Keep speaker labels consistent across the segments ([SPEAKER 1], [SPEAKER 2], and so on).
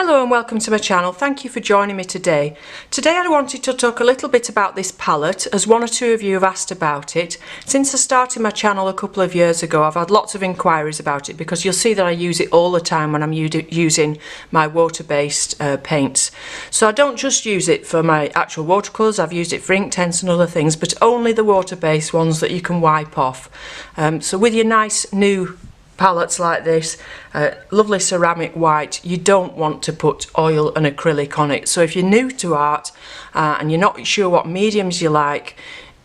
[SPEAKER 1] Hello and welcome to my channel. Thank you for joining me today. Today I wanted to talk a little bit about this palette, as one or two of you have asked about it. Since I started my channel a couple of years ago, I've had lots of inquiries about it because you'll see that I use it all the time when I'm using my water-based paints. So I don't just use it for my actual watercolours, I've used it for ink tints and other things, but only the water-based ones that you can wipe off. So with your nice new palettes like this, lovely ceramic white, you don't want to put oil and acrylic on it. So if you're new to art and you're not sure what mediums you like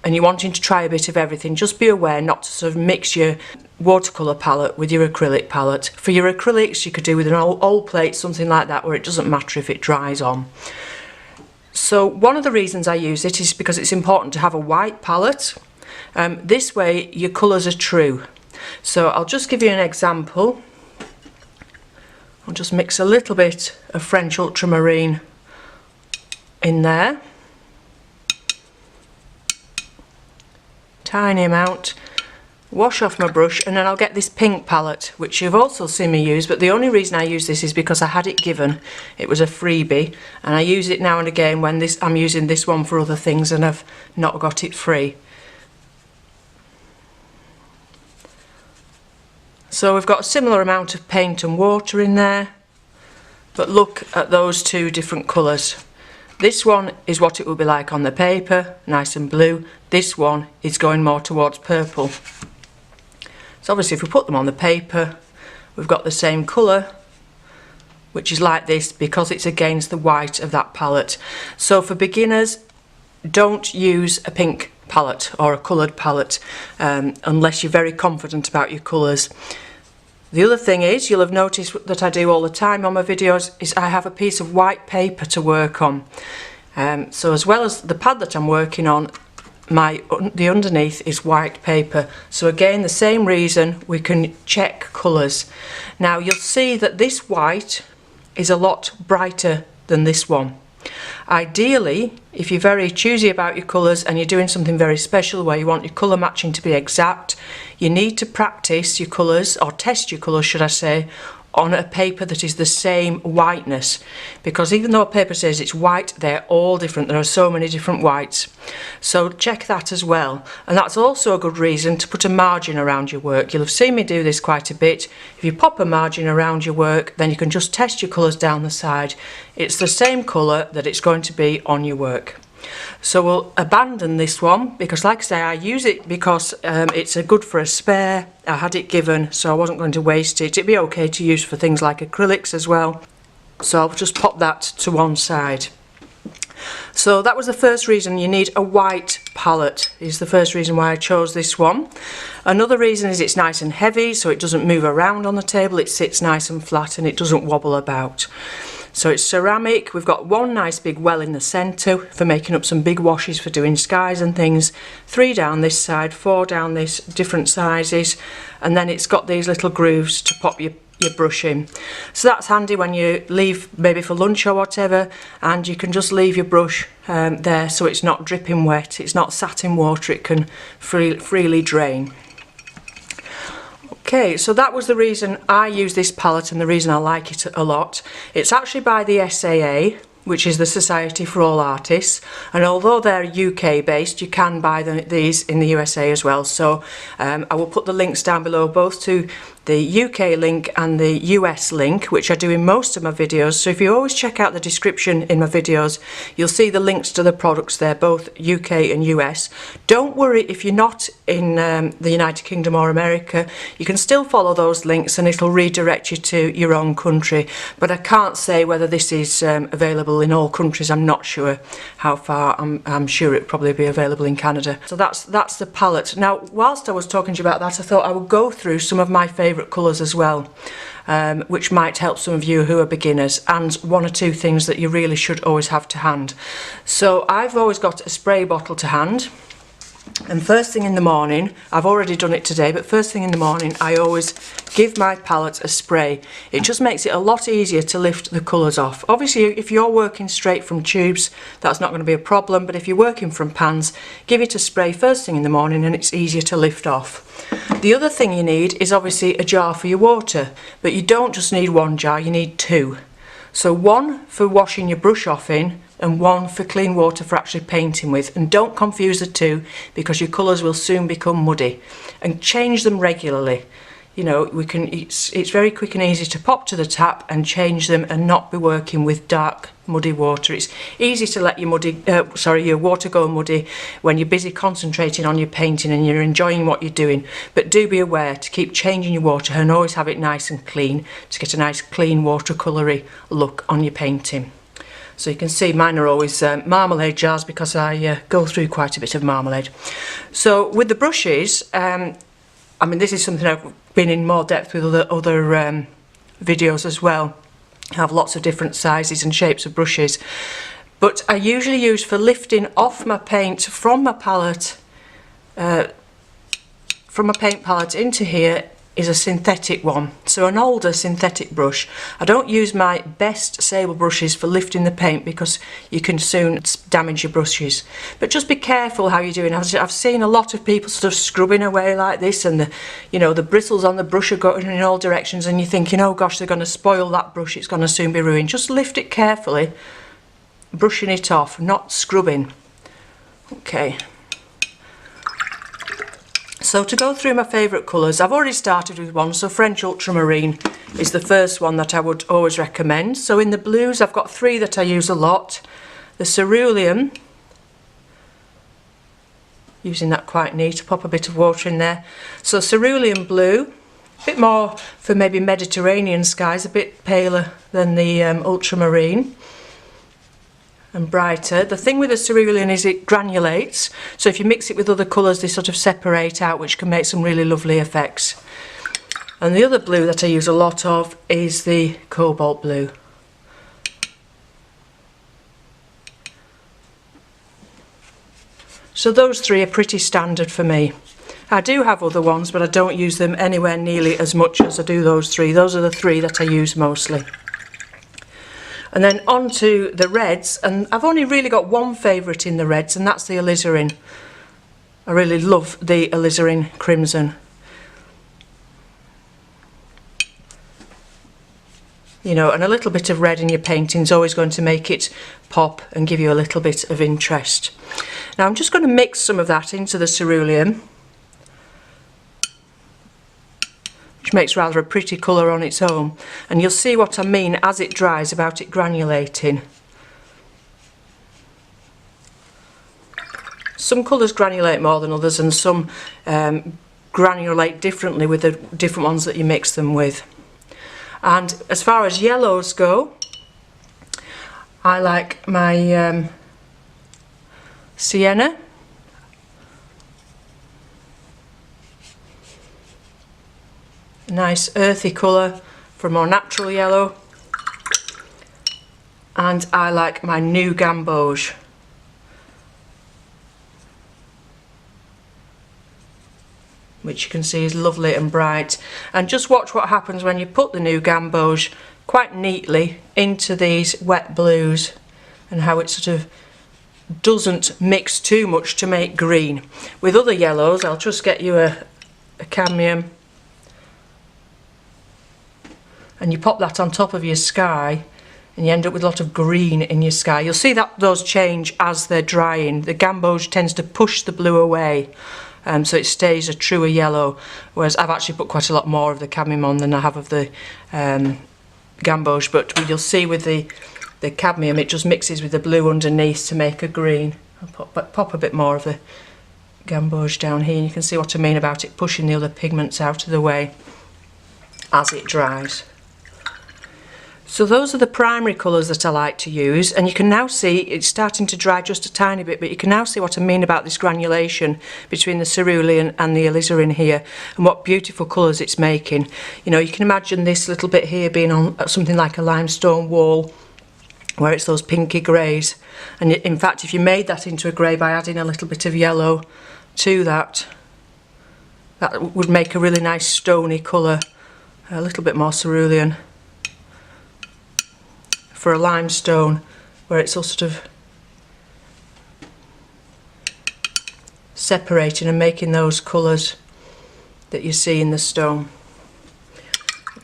[SPEAKER 1] and you're wanting to try a bit of everything, just be aware not to sort of mix your watercolour palette with your acrylic palette. For your acrylics you could do with an old plate, something like that, where it doesn't matter if it dries on. So one of the reasons I use it is because it's important to have a white palette. This way your colours are true. So I'll just give you an example. I'll just mix a little bit of French ultramarine in there. Tiny amount. Wash off my brush and then I'll get this pink palette, which you've also seen me use, but the only reason I use this is because I had it given. It was a freebie and I use it now and again when I'm using this one for other things and I've not got it free. So we've got a similar amount of paint and water in there, but look at those two different colours. This one is what it will be like on the paper, nice and blue. This one is going more towards purple. So obviously if we put them on the paper, we've got the same colour, which is like this because it's against the white of that palette. So for beginners, don't use a pink palette or a coloured palette unless you're very confident about your colours. The other thing is, you'll have noticed that I do all the time on my videos, is I have a piece of white paper to work on. So as well as the pad that I'm working on, the underneath is white paper. So again, the same reason, we can check colours. Now you'll see that this white is a lot brighter than this one. Ideally, if you're very choosy about your colours and you're doing something very special where you want your colour matching to be exact, you need to practice your colours, or test your colours should I say, on a paper that is the same whiteness, because even though a paper says it's white, they're all different. There are so many different whites, so check that as well. And that's also a good reason to put a margin around your work. You'll have seen me do this quite a bit. If you pop a margin around your work, then you can just test your colours down the side. It's the same colour that it's going to be on your work. So we'll abandon this one because, like I say, I use it because it's a good for a spare. I had it given, so I wasn't going to waste it. It'd be okay to use for things like acrylics as well. So I'll just pop that to one side. So that was the first reason you need a white palette, is the first reason why I chose this one. Another reason is it's nice and heavy, so it doesn't move around on the table. It sits nice and flat and it doesn't wobble about. So it's ceramic. We've got one nice big well in the centre for making up some big washes for doing skies and things. 3 down this side, 4 down this, different sizes. And then it's got these little grooves to pop your brush in. So that's handy when you leave maybe for lunch or whatever, and you can just leave your brush there so it's not dripping wet. It's not sat in water, it can freely drain. Okay, so that was the reason I use this palette and the reason I like it a lot. It's actually by the SAA, which is the Society for All Artists, and although they're UK based, you can buy these in the USA as well. So I will put the links down below, both to the UK link and the US link, which I do in most of my videos. So if you always check out the description in my videos, you'll see the links to the products there, both UK and US. Don't worry if you're not in the United Kingdom or America, you can still follow those links and it'll redirect you to your own country. But I can't say whether this is available in all countries. I'm not sure how far. I'm sure it'll probably be available in Canada. So that's the palette. Now, whilst I was talking to you about that, I thought I would go through some of my favourite colours as well, which might help some of you who are beginners, and one or two things that you really should always have to hand. So I've always got a spray bottle to hand, and first thing in the morning, I've already done it today, but first thing in the morning I always give my palette a spray. It just makes it a lot easier to lift the colours off. Obviously if you're working straight from tubes, that's not going to be a problem, but if you're working from pans, give it a spray first thing in the morning and it's easier to lift off. The other thing you need is obviously a jar for your water, but you don't just need one jar, you need 2. So one for washing your brush off in and one for clean water for actually painting with. And don't confuse the two, because your colours will soon become muddy. And change them regularly. You know, it's very quick and easy to pop to the tap and change them and not be working with dark muddy water. It's easy to let your water go muddy when you're busy concentrating on your painting and you're enjoying what you're doing, but do be aware to keep changing your water and always have it nice and clean to get a nice clean watercolory look on your painting. So you can see mine are always marmalade jars, because I go through quite a bit of marmalade. So with the brushes, I mean, this is something I've been in more depth with other videos as well. I have lots of different sizes and shapes of brushes, but I usually use for lifting off my paint from my palette, from my paint palette into here, is a synthetic one, so an older synthetic brush. I don't use my best sable brushes for lifting the paint, because you can soon damage your brushes. But just be careful how you're doing. I've seen a lot of people sort of scrubbing away like this, and the bristles on the brush are going in all directions, and you're thinking, oh gosh, they're going to spoil that brush, it's going to soon be ruined. Just lift it carefully, brushing it off, not scrubbing. Okay. So to go through my favourite colours, I've already started with one, so French Ultramarine is the first one that I would always recommend. So in the blues, I've got three that I use a lot. The Cerulean, using that quite neat, pop a bit of water in there. So Cerulean Blue, a bit more for maybe Mediterranean skies, a bit paler than the Ultramarine. And brighter. The thing with the cerulean is it granulates, so if you mix it with other colours they sort of separate out, which can make some really lovely effects. And the other blue that I use a lot of is the Cobalt Blue. So those three are pretty standard for me. I do have other ones, but I don't use them anywhere nearly as much as I do those three. Those are the three that I use mostly. And then on to the reds, and I've only really got one favourite in the reds, and that's the alizarin. I really love the alizarin crimson. You know, and a little bit of red in your painting is always going to make it pop and give you a little bit of interest. Now I'm just going to mix some of that into the cerulean, which makes rather a pretty colour on its own, and you'll see what I mean as it dries about it granulating. Some colours granulate more than others, and some granulate differently with the different ones that you mix them with. And as far as yellows go, I like my sienna. Nice earthy colour for a more natural yellow. And I like my new gamboge. Which you can see is lovely and bright. And just watch what happens when you put the new gamboge quite neatly into these wet blues, and how it sort of doesn't mix too much to make green. With other yellows, I'll just get you a cadmium, and you pop that on top of your sky, and you end up with a lot of green in your sky. You'll see that those change as they're drying. The gamboge tends to push the blue away, so it stays a truer yellow, whereas I've actually put quite a lot more of the cadmium on than I have of the gamboge, but you'll see with the cadmium it just mixes with the blue underneath to make a green. I'll pop a bit more of the gamboge down here, and you can see what I mean about it pushing the other pigments out of the way as it dries. So those are the primary colours that I like to use, and you can now see it's starting to dry just a tiny bit, but you can now see what I mean about this granulation between the cerulean and the alizarin here, and what beautiful colours it's making. You know, you can imagine this little bit here being on something like a limestone wall where it's those pinky greys, and in fact if you made that into a grey by adding a little bit of yellow to that, that would make a really nice stony colour. A little bit more cerulean for a limestone where it's all sort of separating and making those colours that you see in the stone.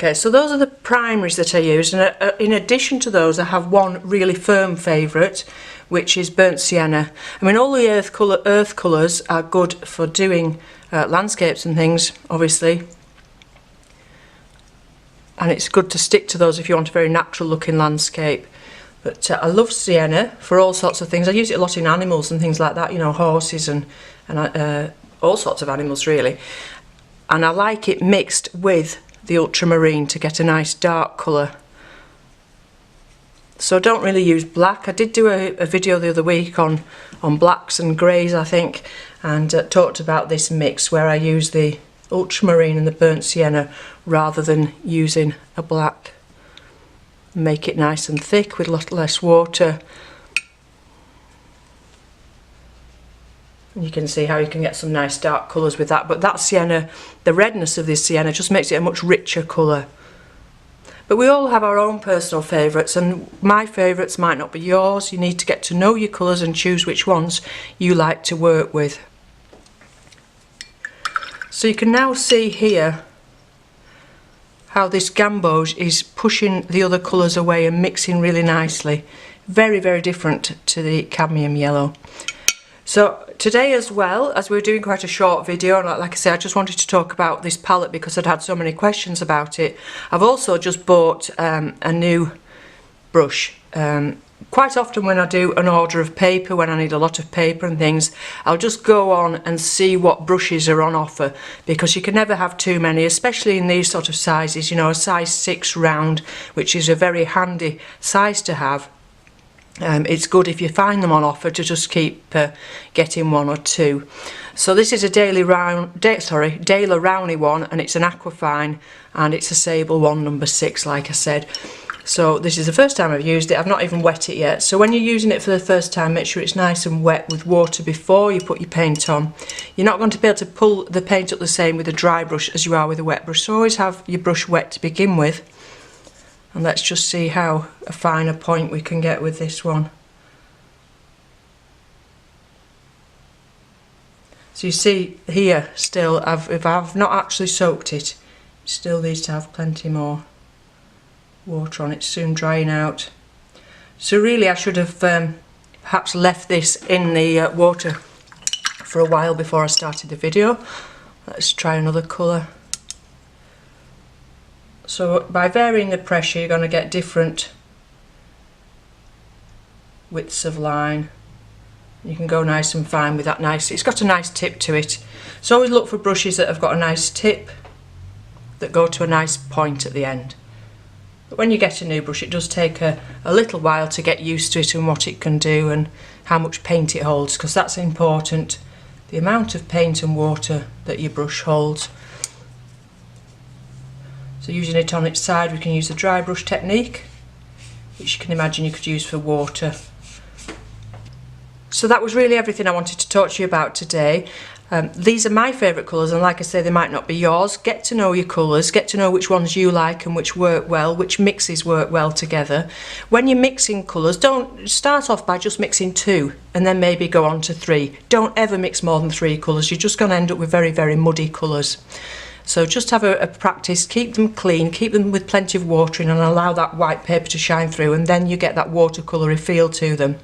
[SPEAKER 1] Okay, so those are the primaries that I use, and in addition to those I have one really firm favourite, which is burnt sienna. I mean, all the earth colours are good for doing landscapes and things, obviously, and it's good to stick to those if you want a very natural looking landscape. But I love sienna for all sorts of things. I use it a lot in animals and things like that, you know, horses and all sorts of animals really. And I like it mixed with the ultramarine to get a nice dark colour. So I don't really use black. I did do a video the other week on blacks and greys, I think, and talked about this mix where I use the ultramarine and the burnt sienna rather than using a black. Make it nice and thick with a lot less water. And you can see how you can get some nice dark colours with that, but that sienna, the redness of this sienna just makes it a much richer colour. But we all have our own personal favourites, and my favourites might not be yours. You need to get to know your colours and choose which ones you like to work with. So you can now see here how this gamboge is pushing the other colours away and mixing really nicely. Very, very different to the cadmium yellow. So today, as well, as we're doing quite a short video, and like I say, I just wanted to talk about this palette because I'd had so many questions about it. I've also just bought a new brush. Quite often when I do an order of paper, when I need a lot of paper and things, I'll just go on and see what brushes are on offer, because you can never have too many, especially in these sort of sizes. You know, a size 6 round, which is a very handy size to have. It's good if you find them on offer to just keep getting one or two. So this is a Daler Rowney one, and it's an aquafine, and it's a sable one, number 6, like I said. So this is the first time I've used it. I've not even wet it yet. So when you're using it for the first time, make sure it's nice and wet with water before you put your paint on. You're not going to be able to pull the paint up the same with a dry brush as you are with a wet brush. So always have your brush wet to begin with. And let's just see how a finer point we can get with this one. So you see here still, if I've not actually soaked it, it still needs to have plenty more water on it, soon drying out. So really I should have perhaps left this in the water for a while before I started the video. Let's try another colour. So by varying the pressure, you're going to get different widths of line. You can go nice and fine with that nice, it's got a nice tip to it. So always look for brushes that have got a nice tip, that go to a nice point at the end. But when you get a new brush, it does take a little while to get used to it and what it can do and how much paint it holds, because that's important, the amount of paint and water that your brush holds. So using it on its side, we can use the dry brush technique, which you can imagine you could use for water. So that was really everything I wanted to talk to you about today. These are my favourite colours, and like I say, they might not be yours. Get to know your colours, get to know which ones you like and which work well, which mixes work well together. When you're mixing colours, don't start off by just mixing 2 and then maybe go on to 3. Don't ever mix more than 3 colours. You're just going to end up with very, very muddy colours. So just have a practice, keep them clean, keep them with plenty of water in, and allow that white paper to shine through, and then you get that watercolour feel to them.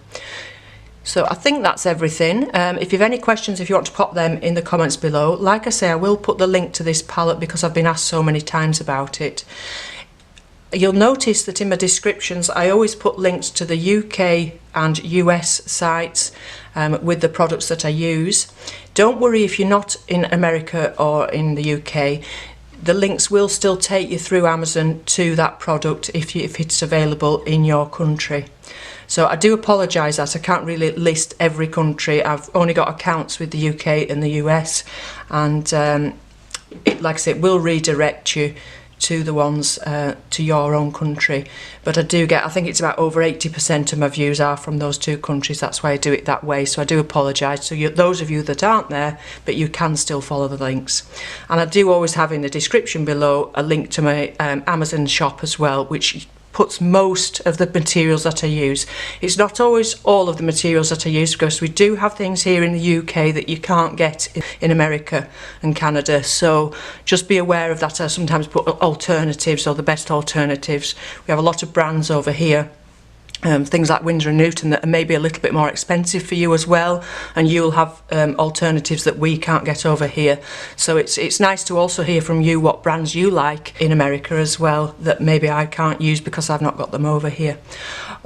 [SPEAKER 1] So I think that's everything. If you have any questions, if you want to pop them in the comments below. Like I say, I will put the link to this palette because I've been asked so many times about it. You'll notice that in my descriptions I always put links to the UK and US sites with the products that I use. Don't worry if you're not in America or in the UK. The links will still take you through Amazon to that product if it's available in your country. So I do apologise that I can't really list every country. I've only got accounts with the UK and the US, and like I say, it will redirect you to the ones to your own country. But I do get, I think it's about over 80% of my views are from those 2 countries. That's why I do it that way. So I do apologise. So those of you that aren't there, but you can still follow the links. And I do always have in the description below a link to my Amazon shop as well, which puts most of the materials that I use. It's not always all of the materials that I use, because we do have things here in the UK that you can't get in America and Canada, so just be aware of that. I sometimes put alternatives, or the best alternatives. We have a lot of brands over here, things like Winsor & Newton, that are maybe a little bit more expensive for you as well, and you'll have alternatives that we can't get over here. So it's nice to also hear from you what brands you like in America as well, that maybe I can't use because I've not got them over here.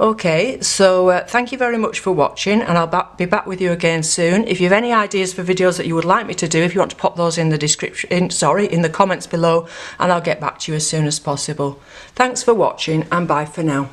[SPEAKER 1] Okay, so thank you very much for watching, and I'll be back with you again soon. If you have any ideas for videos that you would like me to do, if you want to pop those in the description, in the comments below, and I'll get back to you as soon as possible. Thanks for watching, and bye for now.